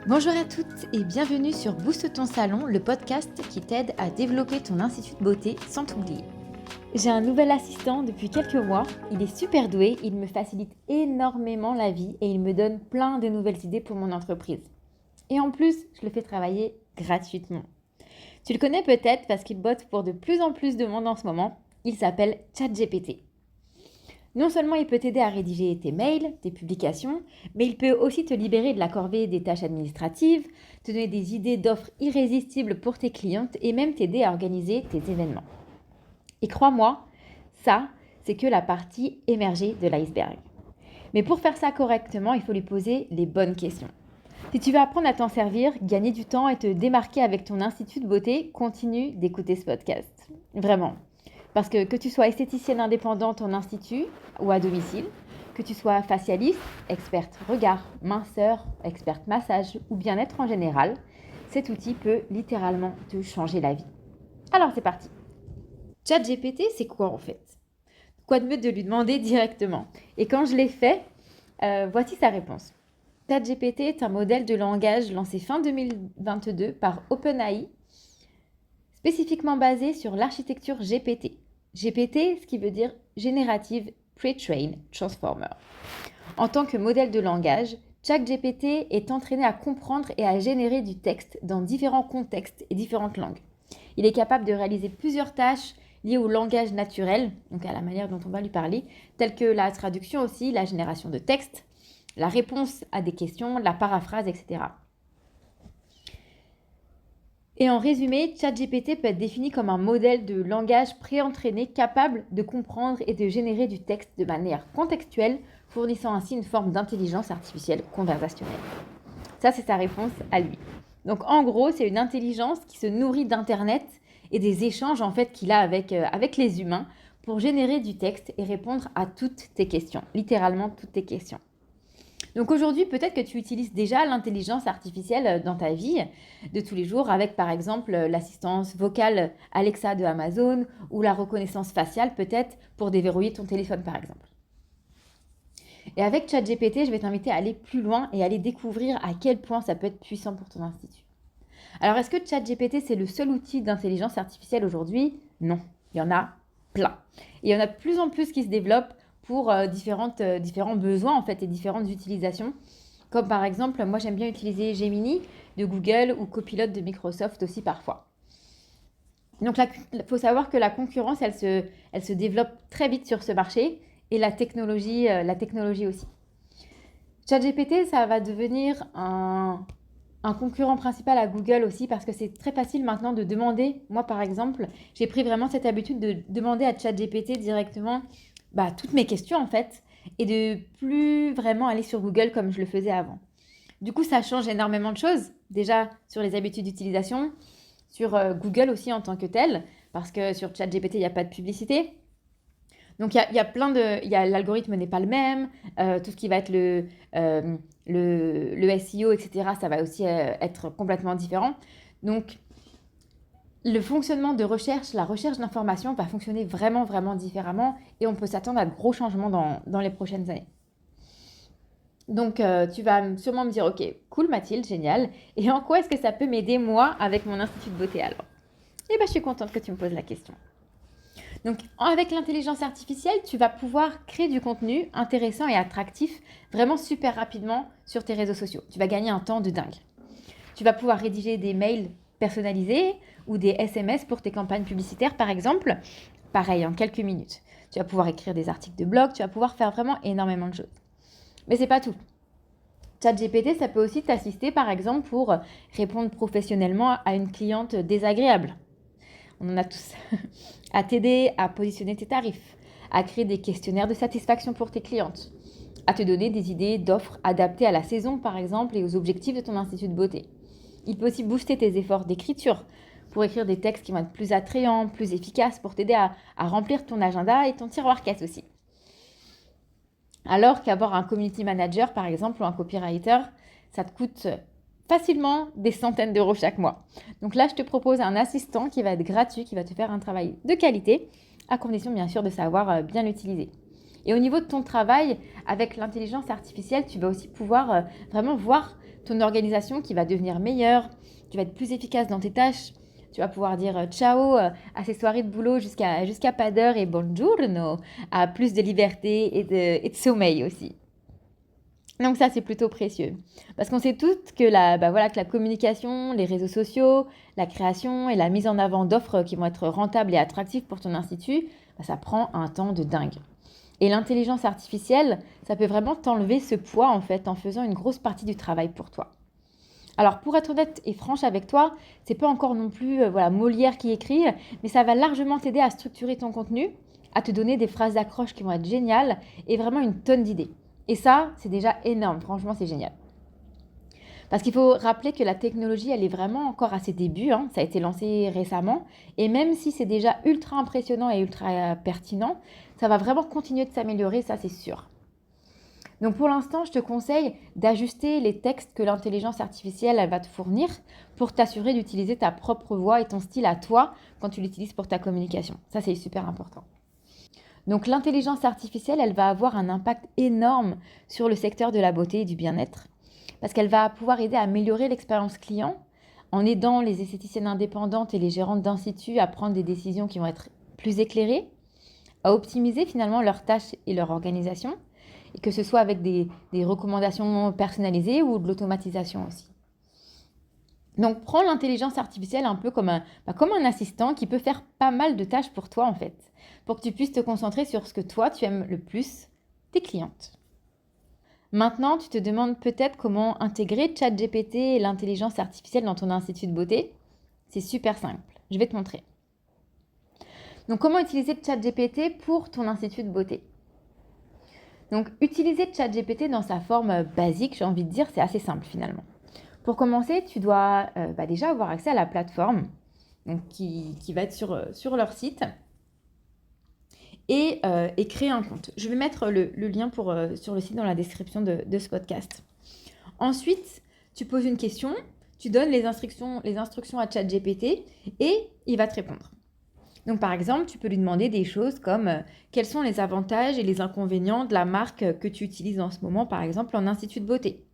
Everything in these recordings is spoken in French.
Bonjour à toutes et bienvenue sur Booste ton salon, le podcast qui t'aide à développer ton institut de beauté sans t'oublier. J'ai un nouvel assistant depuis quelques mois, il est super doué, il me facilite énormément la vie et il me donne plein de nouvelles idées pour mon entreprise. Et en plus, je le fais travailler gratuitement. Tu le connais peut-être parce qu'il bosse pour de plus en plus de monde en ce moment, il s'appelle ChatGPT. Non seulement il peut t'aider à rédiger tes mails, tes publications, mais il peut aussi te libérer de la corvée des tâches administratives, te donner des idées d'offres irrésistibles pour tes clientes et même t'aider à organiser tes événements. Et crois-moi, ça, c'est que la partie émergée de l'iceberg. Mais pour faire ça correctement, il faut lui poser les bonnes questions. Si tu veux apprendre à t'en servir, gagner du temps et te démarquer avec ton institut de beauté, continue d'écouter ce podcast. Vraiment. Parce que tu sois esthéticienne indépendante en institut ou à domicile, que tu sois facialiste, experte regard, minceur, experte massage ou bien-être en général, cet outil peut littéralement te changer la vie. Alors c'est parti. ChatGPT, c'est quoi en fait? Quoi de mieux de lui demander directement? Et quand je l'ai fait, voici sa réponse. ChatGPT est un modèle de langage lancé fin 2022 par OpenAI, spécifiquement basé sur l'architecture GPT. GPT, ce qui veut dire Generative Pre-trained Transformer. En tant que modèle de langage, ChatGPT est entraîné à comprendre et à générer du texte dans différents contextes et différentes langues. Il est capable de réaliser plusieurs tâches liées au langage naturel, donc à la manière dont on va lui parler, telles que la traduction aussi, la génération de texte, la réponse à des questions, la paraphrase, etc. Et en résumé, ChatGPT peut être défini comme un modèle de langage pré-entraîné capable de comprendre et de générer du texte de manière contextuelle, fournissant ainsi une forme d'intelligence artificielle conversationnelle. Ça, c'est sa réponse à lui. Donc en gros, c'est une intelligence qui se nourrit d'Internet et des échanges en fait qu'il a avec les humains pour générer du texte et répondre à toutes tes questions, littéralement toutes tes questions. Donc aujourd'hui, peut-être que tu utilises déjà l'intelligence artificielle dans ta vie de tous les jours avec par exemple l'assistance vocale Alexa de Amazon ou la reconnaissance faciale peut-être pour déverrouiller ton téléphone par exemple. Et avec ChatGPT, je vais t'inviter à aller plus loin et aller découvrir à quel point ça peut être puissant pour ton institut. Alors est-ce que ChatGPT c'est le seul outil d'intelligence artificielle aujourd'hui? Non, il y en a plein. Et il y en a de plus en plus qui se développent pour différents besoins en fait et différentes utilisations. Comme par exemple, moi j'aime bien utiliser Gemini de Google ou Copilot de Microsoft aussi parfois. Donc il faut savoir que la concurrence, elle se développe très vite sur ce marché et la technologie aussi. ChatGPT, ça va devenir un concurrent principal à Google aussi parce que c'est très facile maintenant de demander. Moi par exemple, j'ai pris vraiment cette habitude de demander à ChatGPT directement toutes mes questions en fait et de plus vraiment aller sur Google comme je le faisais avant. Du coup, ça change énormément de choses. Déjà sur les habitudes d'utilisation, sur Google aussi en tant que tel, parce que sur ChatGPT, il n'y a pas de publicité. Donc, il y a plein de... l'algorithme n'est pas le même. Tout ce qui va être le SEO, etc., ça va aussi être complètement différent. Donc, le fonctionnement de recherche, la recherche d'informations va fonctionner vraiment, vraiment différemment et on peut s'attendre à de gros changements dans les prochaines années. Donc, tu vas sûrement me dire, ok, cool Mathilde, génial. Et en quoi est-ce que ça peut m'aider, moi, avec mon institut de beauté alors? Eh bien, je suis contente que tu me poses la question. Donc, avec l'intelligence artificielle, tu vas pouvoir créer du contenu intéressant et attractif vraiment super rapidement sur tes réseaux sociaux. Tu vas gagner un temps de dingue. Tu vas pouvoir rédiger des mails personnalisés ou des SMS pour tes campagnes publicitaires, par exemple. Pareil, en quelques minutes. Tu vas pouvoir écrire des articles de blog, tu vas pouvoir faire vraiment énormément de choses. Mais c'est pas tout. ChatGPT, ça peut aussi t'assister, par exemple, pour répondre professionnellement à une cliente désagréable. On en a tous. À t'aider à positionner tes tarifs, à créer des questionnaires de satisfaction pour tes clientes, à te donner des idées d'offres adaptées à la saison, par exemple, et aux objectifs de ton institut de beauté. Il peut aussi booster tes efforts d'écriture pour écrire des textes qui vont être plus attrayants, plus efficaces, pour t'aider à remplir ton agenda et ton tiroir caisse aussi. Alors qu'avoir un community manager, par exemple, ou un copywriter, ça te coûte facilement des centaines d'euros chaque mois. Donc là, je te propose un assistant qui va être gratuit, qui va te faire un travail de qualité, à condition bien sûr de savoir bien l'utiliser. Et au niveau de ton travail, avec l'intelligence artificielle, tu vas aussi pouvoir vraiment voir ton organisation qui va devenir meilleure, tu vas être plus efficace dans tes tâches, tu vas pouvoir dire ciao à ces soirées de boulot jusqu'à pas d'heure et buongiorno à plus de liberté et de sommeil aussi. Donc ça, c'est plutôt précieux. Parce qu'on sait toutes que que la communication, les réseaux sociaux, la création et la mise en avant d'offres qui vont être rentables et attractives pour ton institut, ça prend un temps de dingue. Et l'intelligence artificielle, ça peut vraiment t'enlever ce poids en fait en faisant une grosse partie du travail pour toi. Alors pour être honnête et franche avec toi, c'est pas encore non plus Molière qui écrit, mais ça va largement t'aider à structurer ton contenu, à te donner des phrases d'accroche qui vont être géniales et vraiment une tonne d'idées. Et ça, c'est déjà énorme, franchement c'est génial. Parce qu'il faut rappeler que la technologie, elle est vraiment encore à ses débuts, ça a été lancé récemment, et même si c'est déjà ultra impressionnant et ultra pertinent, ça va vraiment continuer de s'améliorer, ça c'est sûr. Donc pour l'instant, je te conseille d'ajuster les textes que l'intelligence artificielle elle va te fournir pour t'assurer d'utiliser ta propre voix et ton style à toi quand tu l'utilises pour ta communication. Ça, c'est super important. Donc l'intelligence artificielle, elle va avoir un impact énorme sur le secteur de la beauté et du bien-être parce qu'elle va pouvoir aider à améliorer l'expérience client en aidant les esthéticiennes indépendantes et les gérantes d'instituts à prendre des décisions qui vont être plus éclairées, à optimiser finalement leurs tâches et leur organisation, et que ce soit avec des recommandations personnalisées ou de l'automatisation aussi. Donc prends l'intelligence artificielle un peu comme un assistant qui peut faire pas mal de tâches pour toi en fait, pour que tu puisses te concentrer sur ce que toi tu aimes le plus, tes clientes. Maintenant, tu te demandes peut-être comment intégrer ChatGPT et l'intelligence artificielle dans ton institut de beauté. C'est super simple, je vais te montrer. Donc comment utiliser ChatGPT pour ton institut de beauté ? Donc utiliser ChatGPT dans sa forme basique, j'ai envie de dire, c'est assez simple finalement. Pour commencer, tu dois déjà avoir accès à la plateforme donc qui va être sur leur site et créer un compte. Je vais mettre le lien sur le site dans la description de ce podcast. Ensuite, tu poses une question, tu donnes les instructions à ChatGPT et il va te répondre. Donc par exemple, tu peux lui demander des choses comme quels sont les avantages et les inconvénients de la marque que tu utilises en ce moment, par exemple en institut de beauté.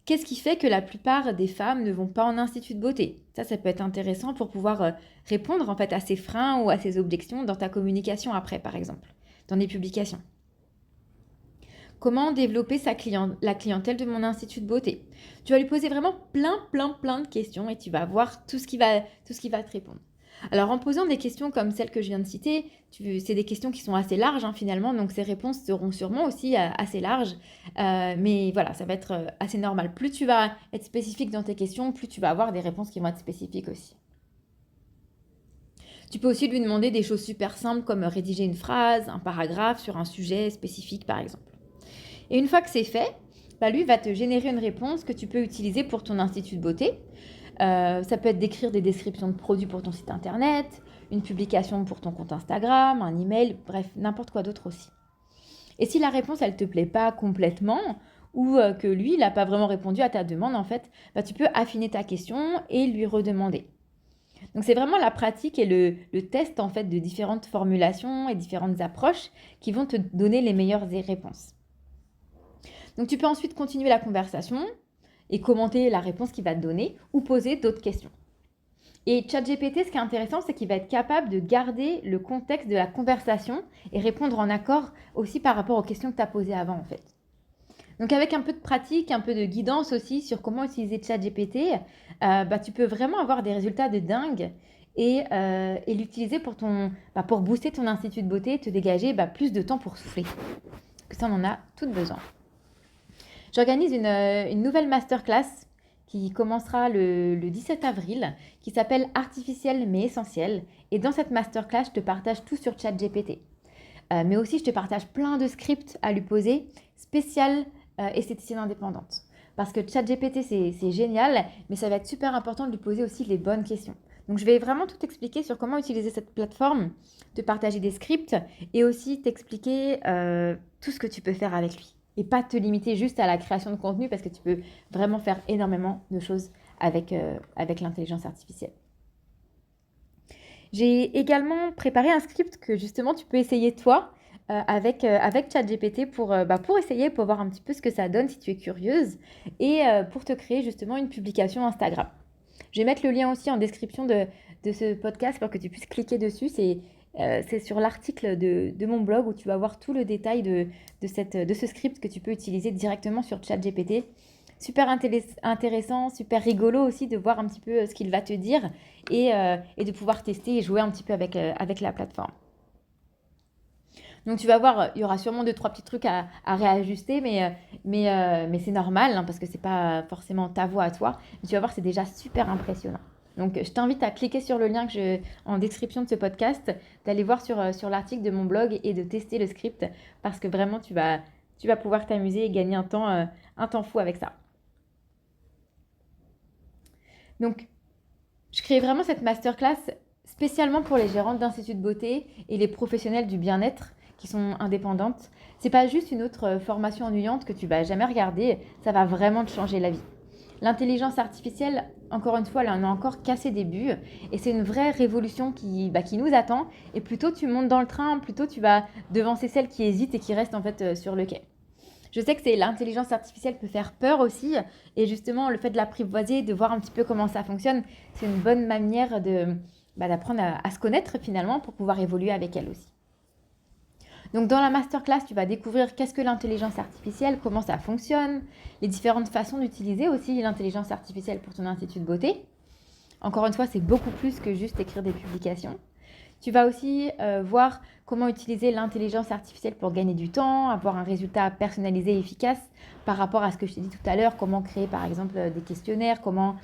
Qu'est-ce qui fait que la plupart des femmes ne vont pas en institut de beauté ? Ça peut être intéressant pour pouvoir répondre en fait à ces freins ou à ces objections dans ta communication après, par exemple, dans des publications. Comment développer la clientèle de mon institut de beauté ? Tu vas lui poser vraiment plein de questions et tu vas voir tout ce qui va te répondre. Alors en posant des questions comme celles que je viens de citer, c'est des questions qui sont assez larges finalement, donc ces réponses seront sûrement aussi assez larges, mais voilà, ça va être assez normal. Plus tu vas être spécifique dans tes questions, plus tu vas avoir des réponses qui vont être spécifiques aussi. Tu peux aussi lui demander des choses super simples comme rédiger une phrase, un paragraphe sur un sujet spécifique par exemple. Et une fois que c'est fait, lui va te générer une réponse que tu peux utiliser pour ton institut de beauté. Ça peut être d'écrire des descriptions de produits pour ton site internet, une publication pour ton compte Instagram, un email, bref, n'importe quoi d'autre aussi. Et si la réponse, elle ne te plaît pas complètement ou que lui, il n'a pas vraiment répondu à ta demande, en fait, tu peux affiner ta question et lui redemander. Donc c'est vraiment la pratique et le test en fait de différentes formulations et différentes approches qui vont te donner les meilleures réponses. Donc tu peux ensuite continuer la conversation et commenter la réponse qu'il va te donner ou poser d'autres questions. Et ChatGPT, ce qui est intéressant, c'est qu'il va être capable de garder le contexte de la conversation et répondre en accord aussi par rapport aux questions que tu as posées avant en fait. Donc avec un peu de pratique, un peu de guidance aussi sur comment utiliser ChatGPT, tu peux vraiment avoir des résultats de dingue et l'utiliser pour booster ton institut de beauté et te dégager plus de temps pour souffler. Parce que ça, on en a toutes besoin. J'organise une nouvelle masterclass qui commencera le 17 avril, qui s'appelle Artificiel mais essentiel. Et dans cette masterclass, je te partage tout sur ChatGPT. Mais aussi, je te partage plein de scripts à lui poser, spécial esthéticienne indépendante. Parce que ChatGPT, c'est génial, mais ça va être super important de lui poser aussi les bonnes questions. Donc, je vais vraiment tout expliquer sur comment utiliser cette plateforme, te partager des scripts et aussi t'expliquer tout ce que tu peux faire avec lui. Et pas te limiter juste à la création de contenu parce que tu peux vraiment faire énormément de choses avec l'intelligence artificielle. J'ai également préparé un script que justement tu peux essayer toi avec ChatGPT pour essayer, pour voir un petit peu ce que ça donne si tu es curieuse et pour te créer justement une publication Instagram. Je vais mettre le lien aussi en description de ce podcast pour que tu puisses cliquer dessus. C'est sur l'article de mon blog où tu vas voir tout le détail de ce script que tu peux utiliser directement sur ChatGPT. Super intéressant, super rigolo aussi de voir un petit peu ce qu'il va te dire et de pouvoir tester et jouer un petit peu avec la plateforme. Donc tu vas voir, il y aura sûrement 2-3 petits trucs à réajuster, mais c'est normal hein, parce que c'est pas forcément ta voix à toi. Mais tu vas voir, c'est déjà super impressionnant. Donc je t'invite à cliquer sur le lien en description de ce podcast, d'aller voir sur l'article de mon blog et de tester le script parce que vraiment tu vas pouvoir t'amuser et gagner un temps fou avec ça. Donc je crée vraiment cette masterclass spécialement pour les gérantes d'instituts de beauté et les professionnels du bien-être qui sont indépendantes. C'est pas juste une autre formation ennuyante que tu vas jamais regarder, ça va vraiment te changer la vie. L'intelligence artificielle, encore une fois, elle en a encore qu'à ses débuts et c'est une vraie révolution qui nous attend. Et plus tôt tu montes dans le train, plus tôt tu vas devancer celles qui hésitent et qui restent en fait sur le quai. Je sais que l'intelligence artificielle peut faire peur aussi et justement le fait de l'apprivoiser, de voir un petit peu comment ça fonctionne, c'est une bonne manière d'apprendre à se connaître finalement pour pouvoir évoluer avec elle aussi. Donc dans la masterclass, tu vas découvrir qu'est-ce que l'intelligence artificielle, comment ça fonctionne, les différentes façons d'utiliser aussi l'intelligence artificielle pour ton institut de beauté. Encore une fois, c'est beaucoup plus que juste écrire des publications. Tu vas aussi voir comment utiliser l'intelligence artificielle pour gagner du temps, avoir un résultat personnalisé et efficace par rapport à ce que je t'ai dit tout à l'heure, comment créer par exemple des questionnaires, comment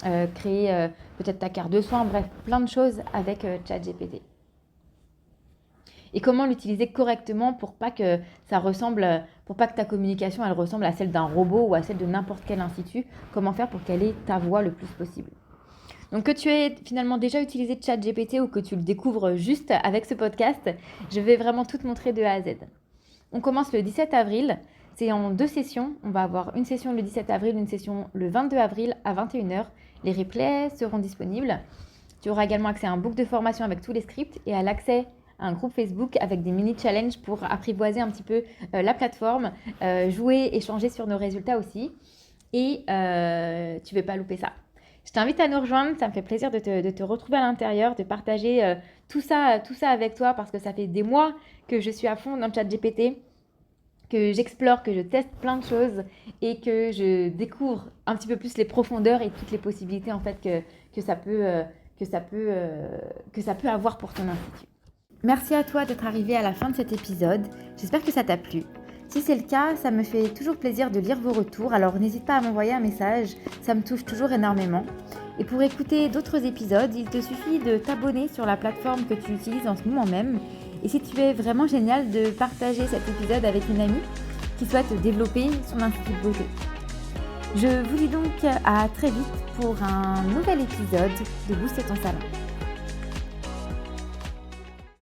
créer peut-être ta carte de soins, bref, plein de choses avec ChatGPT. Et comment l'utiliser correctement pour pas que ta communication elle ressemble à celle d'un robot ou à celle de n'importe quel institut. Comment faire pour qu'elle ait ta voix le plus possible. Donc que tu aies finalement déjà utilisé ChatGPT ou que tu le découvres juste avec ce podcast, je vais vraiment tout te montrer de A à Z. On commence le 17 avril, c'est en 2 sessions. On va avoir une session le 17 avril, une session le 22 avril à 21h. Les replays seront disponibles. Tu auras également accès à un book de formation avec tous les scripts et à l'accès à un groupe Facebook avec des mini-challenges pour apprivoiser un petit peu la plateforme, jouer, échanger sur nos résultats aussi. Et tu ne veux pas louper ça. Je t'invite à nous rejoindre, ça me fait plaisir de te retrouver à l'intérieur, de partager tout ça avec toi parce que ça fait des mois que je suis à fond dans le ChatGPT, que j'explore, que je teste plein de choses et que je découvre un petit peu plus les profondeurs et toutes les possibilités en fait que ça peut avoir pour ton institut. Merci à toi d'être arrivé à la fin de cet épisode, j'espère que ça t'a plu. Si c'est le cas, ça me fait toujours plaisir de lire vos retours, alors n'hésite pas à m'envoyer un message, ça me touche toujours énormément. Et pour écouter d'autres épisodes, il te suffit de t'abonner sur la plateforme que tu utilises en ce moment même. Et si tu es vraiment génial, de partager cet épisode avec une amie qui souhaite développer son institut de beauté. Je vous dis donc à très vite pour un nouvel épisode de Boost ton salon.